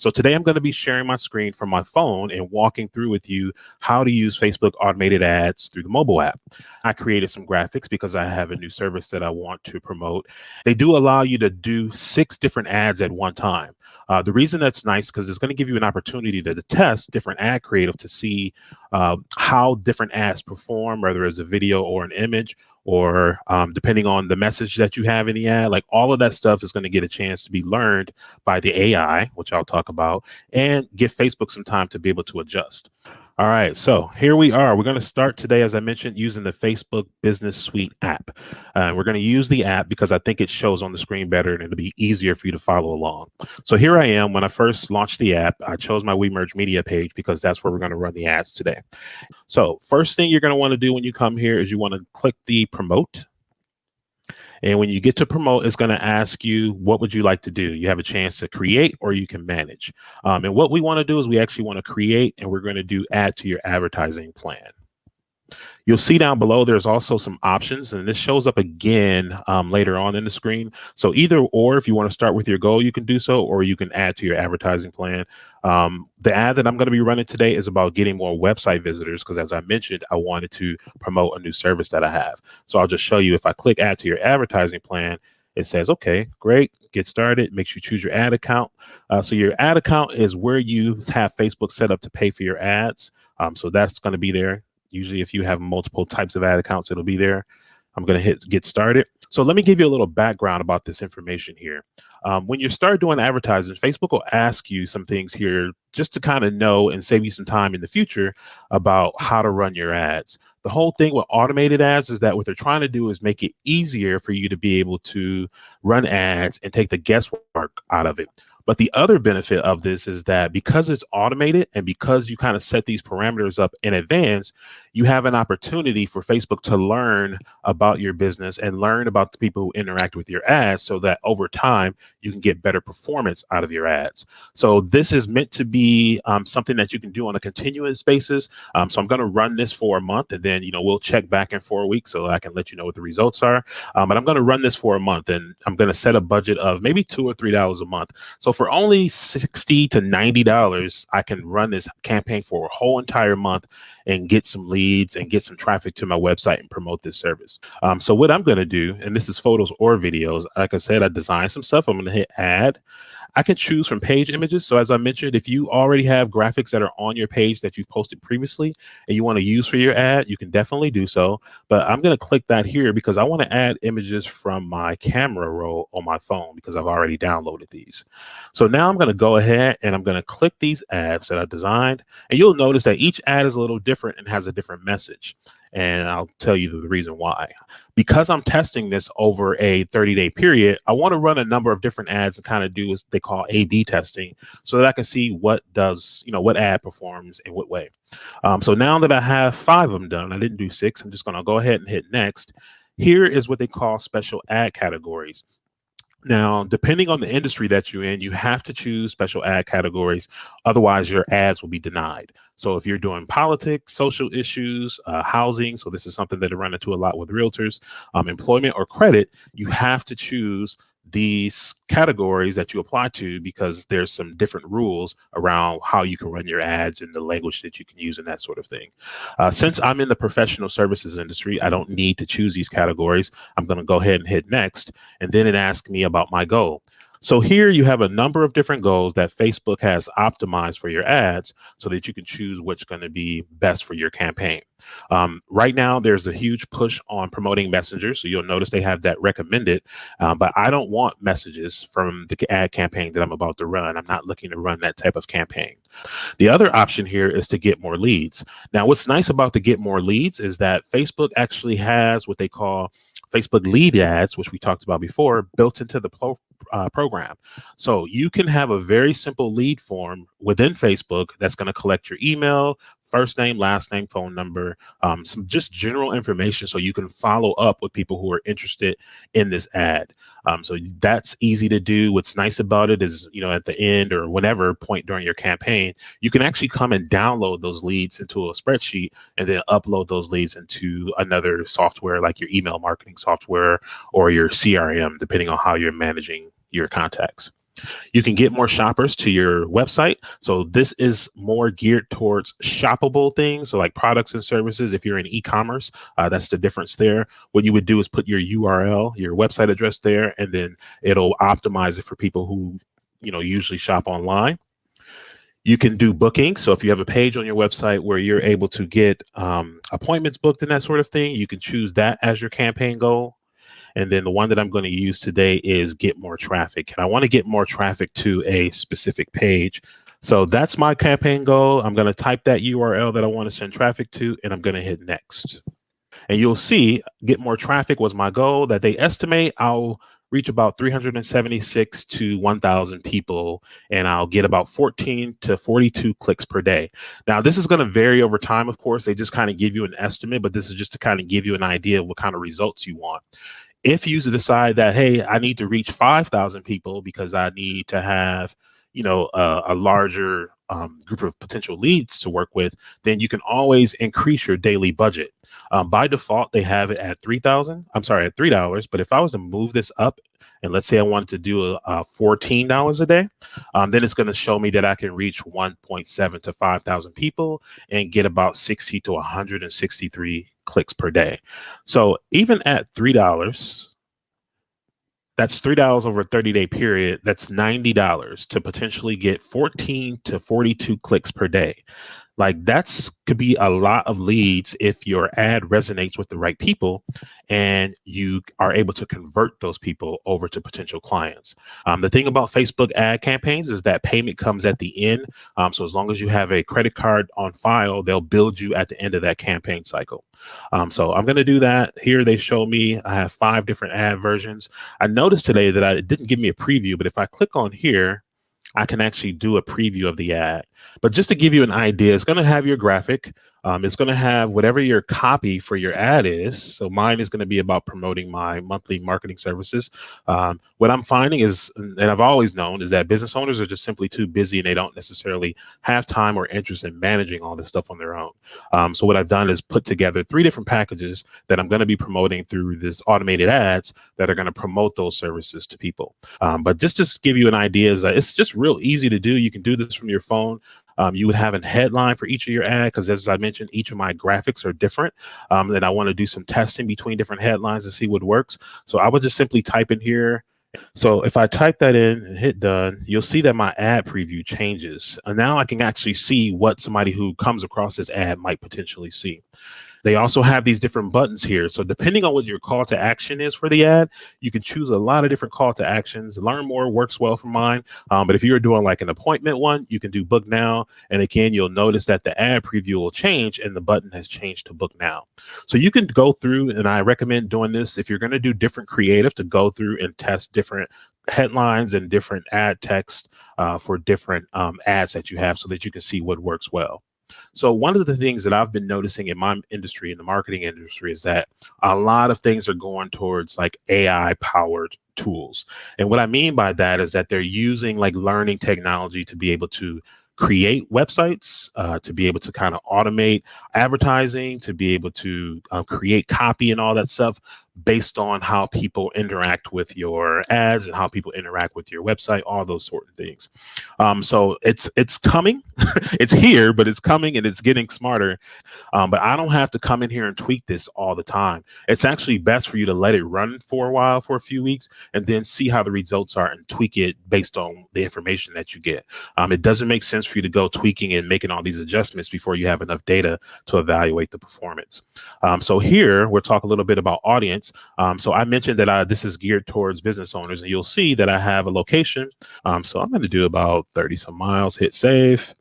So today I'm going to be sharing my screen from my phone and walking through with you how to use Facebook automated ads through the mobile app. I created some graphics because I have a new service that I want to promote. They do allow you to do 6 different ads at one time. The reason that's nice because it's going to give you an opportunity to test different ad creative to see how different ads perform, whether it's a video or an image, or depending on the message that you have in the ad. Like all of that stuff is going to get a chance to be learned by the AI, which I'll talk about, and give Facebook some time to be able to adjust. All right, so here we are. We're going to start today, as I mentioned, using the Facebook Business Suite app. We're going to use the app because I think it shows on the screen better and it'll be easier for you to follow along. So here I am. When I first launched the app, I chose my WeMerge Media page because that's where we're going to run the ads today. So first thing you're going to want to do when you come here is you want to click the promote. And when you get to promote, it's going to ask you, what would you like to do? You have a chance to create or you can manage. And what we want to do is we actually want to create, and we're going to do add to your advertising plan. You'll see down below, there's also some options, and this shows up again later on in the screen. So either or, if you want to start with your goal, you can do so, or you can add to your advertising plan. The ad that I'm going to be running today is about getting more website visitors because, as I mentioned, I wanted to promote a new service that I have. So I'll just show you. If I click add to your advertising plan, it says, okay, great, get started. Make sure you choose your ad account. So your ad account is where you have Facebook set up to pay for your ads. So that's going to be there. Usually if you have multiple types of ad accounts, it'll be there. I'm going to hit get started. So let me give you a little background about this information here. When you start doing advertising, Facebook will ask you some things here just to kind of know and save you some time in the future about how to run your ads. The whole thing with automated ads is that what they're trying to do is make it easier for you to be able to run ads and take the guesswork out of it. But the other benefit of this is that because it's automated and because you kind of set these parameters up in advance, you have an opportunity for Facebook to learn about your business and learn about the people who interact with your ads so that over time you can get better performance out of your ads. So this is meant to be something that you can do on a continuous basis. So I'm going to run this for a month, and then we'll check back in 4 weeks so I can let you know what the results are. But I'm going to run this for a month, and I'm going to set a budget of maybe $2 or $3 a month. So for only $60 to $90, I can run this campaign for a whole entire month and get some leads and get some traffic to my website and promote this service. So what I'm going to do, and this is photos or videos, like I said, I designed some stuff. I'm going to hit add. I can choose from page images. So as I mentioned, if you already have graphics that are on your page that you've posted previously and you want to use for your ad, you can definitely do so. But I'm going to click that here because I want to add images from my camera roll on my phone because I've already downloaded these. So now I'm going to go ahead and I'm going to click these ads that I designed. And you'll notice that each ad is a little different and has a different message. And I'll tell you the reason why. Because I'm testing this over a 30-day period, I want to run a number of different ads and kind of do what they call A/B testing so that I can see what does, what ad performs in what way. So now that I have 5 of them done, I didn't do 6. I'm just going to go ahead and hit next. Here is what they call special ad categories. Now, depending on the industry that you're in, you have to choose special ad categories. Otherwise, your ads will be denied. So if you're doing politics, social issues, housing, so this is something that I run into a lot with realtors, employment or credit, you have to choose these categories that you apply to because there's some different rules around how you can run your ads and the language that you can use and that sort of thing. Since I'm in the professional services industry, I don't need to choose these categories. I'm going to go ahead and hit next, and then it asks me about my goal. So here you have a number of different goals that Facebook has optimized for your ads so that you can choose what's going to be best for your campaign. Right now, there's a huge push on promoting Messenger. So you'll notice they have that recommended, but I don't want messages from the ad campaign that I'm about to run. I'm not looking to run that type of campaign. The other option here is to get more leads. Now, what's nice about the get more leads is that Facebook actually has what they call Facebook lead ads, which we talked about before, built into the program. So you can have a very simple lead form within Facebook that's going to collect your email, first name, last name, phone number, some just general information so you can follow up with people who are interested in this ad. So that's easy to do. What's nice about it is, at the end or whenever point during your campaign, you can actually come and download those leads into a spreadsheet and then upload those leads into another software like your email marketing software or your CRM, depending on how you're managing your contacts. You can get more shoppers to your website. So this is more geared towards shoppable things, so like products and services. If you're in e-commerce, that's the difference there. What you would do is put your URL, your website address there, and then it'll optimize it for people who usually shop online. You can do booking. So if you have a page on your website where you're able to get appointments booked and that sort of thing, you can choose that as your campaign goal. And then the one that I'm going to use today is get more traffic. And I want to get more traffic to a specific page. So that's my campaign goal. I'm going to type that URL that I want to send traffic to, and I'm going to hit next. And you'll see get more traffic was my goal that they estimate I'll reach about 376 to 1,000 people, and I'll get about 14 to 42 clicks per day. Now, this is going to vary over time, of course. They just kind of give you an estimate, but this is just to kind of give you an idea of what kind of results you want. If you decide that, hey, I need to reach 5,000 people because I need to have, a larger group of potential leads to work with, then you can always increase your daily budget. By default, they have it at at $3. But if I was to move this up, and let's say I wanted to do $14 a day, then it's going to show me that I can reach 1.7 to 5,000 people and get about 60 to 163 clicks per day. So even at $3, that's $3 over a 30-day period. That's $90 to potentially get 14 to 42 clicks per day. Like could be a lot of leads if your ad resonates with the right people and you are able to convert those people over to potential clients. The thing about Facebook ad campaigns is that payment comes at the end. So as long as you have a credit card on file, they'll bill you at the end of that campaign cycle. So I'm going to do that. Here they show me I have 5 different ad versions. I noticed today that it didn't give me a preview, but if I click on here, I can actually do a preview of the ad. But just to give you an idea, it's going to have your graphic. It's going to have whatever your copy for your ad is. So mine is going to be about promoting my monthly marketing services. What I'm finding is, and I've always known, is that business owners are just simply too busy and they don't necessarily have time or interest in managing all this stuff on their own. So what I've done is put together 3 different packages that I'm going to be promoting through this automated ads that are going to promote those services to people. But just to give you an idea, is that it's just real easy to do. You can do this from your phone. You would have a headline for each of your ad because, as I mentioned, each of my graphics are different. And I want to do some testing between different headlines to see what works. So I would just simply type in here. So if I type that in and hit done, you'll see that my ad preview changes. And now I can actually see what somebody who comes across this ad might potentially see. They also have these different buttons here. So depending on what your call to action is for the ad, you can choose a lot of different call to actions. Learn more works well for mine. But if you're doing like an appointment one, you can do book now. And again, you'll notice that the ad preview will change and the button has changed to book now. So you can go through, and I recommend doing this if you're going to do different creative, to go through and test different headlines and different ad text for different ads that you have so that you can see what works well. So one of the things that I've been noticing in my industry, in the marketing industry, is that a lot of things are going towards like AI powered tools. And what I mean by that is that they're using like learning technology to be able to create websites, to be able to kind of automate advertising, to be able to create copy and all that stuff based on how people interact with your ads and how people interact with your website, all those sort of things. So it's coming, it's here, but it's coming and it's getting smarter. But I don't have to come in here and tweak this all the time. It's actually best for you to let it run for a while, for a few weeks, and then see how the results are and tweak it based on the information that you get. It doesn't make sense for you to go tweaking and making all these adjustments before you have enough data to evaluate the performance. So here we'll talk a little bit about audience. So I mentioned that this is geared towards business owners, and you'll see that I have a location. So I'm going to do about 30 some miles, hit save.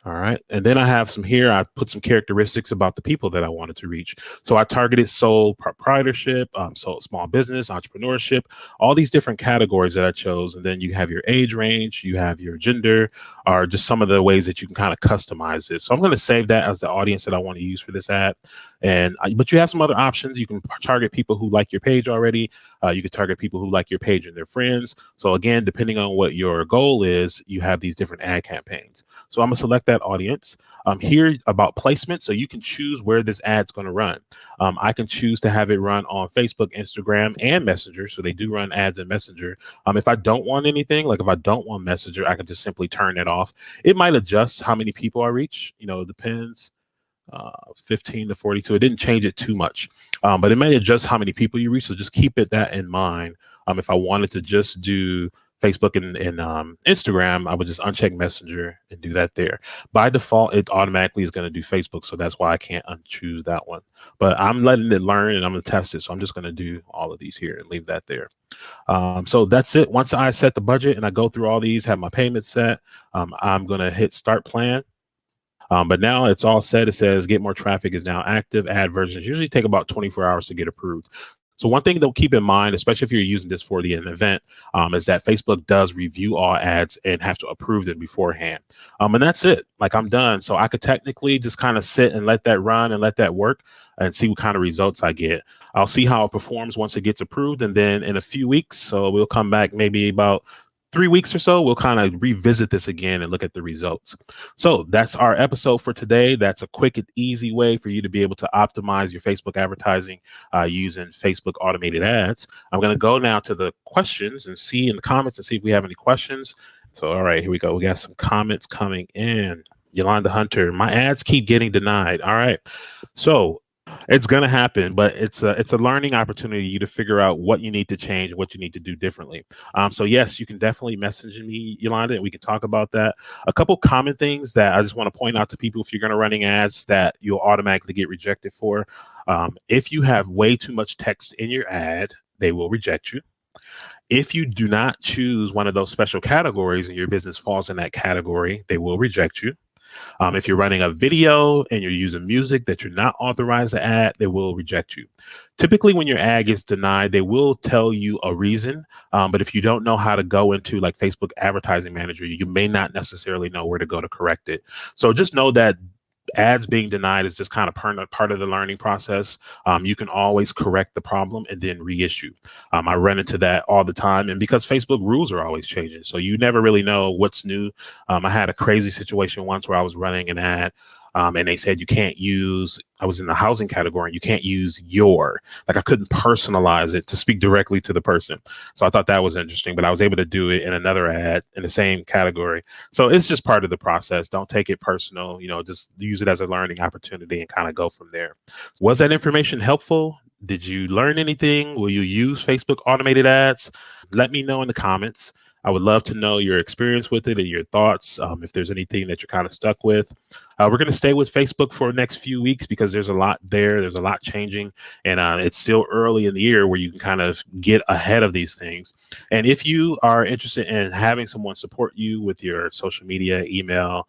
All right. And then I have some here. I put some characteristics about the people that I wanted to reach. So I targeted sole proprietorship, so small business, entrepreneurship, all these different categories that I chose. And then you have your age range, you have your gender, or just some of the ways that you can kind of customize it. So I'm going to save that as the audience that I want to use for this ad. But you have some other options. You can target people who like your page already. You can target people who like your page and their friends. So again, depending on what your goal is, you have these different ad campaigns. So I'm gonna select that audience. Here about placement, so you can choose where this ad's going to run. I can choose to have it run on Facebook, Instagram, and Messenger. So they do run ads in Messenger. If I don't want anything, like if I don't want Messenger, I can just simply turn it off. It might adjust how many people I reach. It depends. 15 to 42. It didn't change it too much, but it may adjust how many people you reach. So just keep that in mind. If I wanted to just do Facebook and Instagram, I would just uncheck Messenger and do that there. By default, it automatically is going to do Facebook. So that's why I can't unchoose that one. But I'm letting it learn and I'm going to test it. So I'm just going to do all of these here and leave that there. So that's it. Once I set the budget and I go through all these, have my payments set, I'm going to hit start plan. But now it's all set. It says get more traffic is now active. Ad versions usually take about 24 hours to get approved. So one thing to keep in mind, especially if you're using this for an event, is that Facebook does review all ads and have to approve them beforehand. And that's it. Like I'm done. So I could technically just kind of sit and let that run and let that work and see what kind of results I get. I'll see how it performs once it gets approved. And then in a few weeks, so we'll come back maybe about 3 weeks or so, we'll kind of revisit this again and look at the results. So that's our episode for today. That's a quick and easy way for you to be able to optimize your Facebook advertising using Facebook automated ads. I'm going to go now to the questions and see in the comments and see if we have any questions. So, all right, here we go. We got some comments coming in. Yolanda Hunter, my ads keep getting denied. All right. So it's going to happen, but it's a learning opportunity to figure out what you need to change and what you need to do differently. So yes, you can definitely message me, Yolanda, and we can talk about that. A couple common things that I just want to point out to people if you're going to running ads that you'll automatically get rejected for. If you have way too much text in your ad, they will reject you. If you do not choose one of those special categories and your business falls in that category, they will reject you. If you're running a video and you're using music that you're not authorized to add, they will reject you. Typically, when your ad gets denied, they will tell you a reason. But if you don't know how to go into like Facebook Advertising Manager, you may not necessarily know where to go to correct it. So just know that ads being denied is just kind of part of the learning process. You can always correct the problem and then reissue. I run into that all the time. And because Facebook rules are always changing, so you never really know what's new. I had a crazy situation once where I was running an ad and they said you can't use, I was in the housing category, and you can't use like I couldn't personalize it to speak directly to the person. So I thought that was interesting, but I was able to do it in another ad in the same category. So it's just part of the process. Don't take it personal, just use it as a learning opportunity and kind of go from there. Was that information helpful? Did you learn anything? Will you use Facebook automated ads? Let me know in the comments. I would love to know your experience with it and your thoughts. If there's anything that you're kind of stuck with, we're going to stay with Facebook for the next few weeks because there's a lot there. There's a lot changing, and it's still early in the year where you can kind of get ahead of these things. And if you are interested in having someone support you with your social media, email,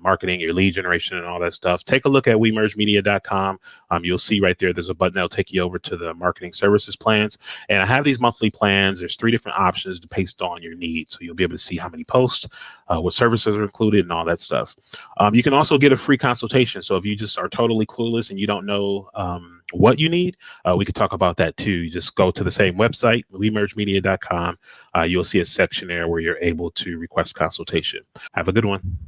marketing, your lead generation and all that stuff, take a look at wemergemedia.com. You'll see right there, there's a button that'll take you over to the marketing services plans. And I have these monthly plans. There's 3 different options based on your needs. So you'll be able to see how many posts, what services are included and all that stuff. You can also get a free consultation. So if you just are totally clueless and you don't know what you need, we could talk about that too. You just go to the same website, wemergemedia.com. You'll see a section there where you're able to request consultation. Have a good one.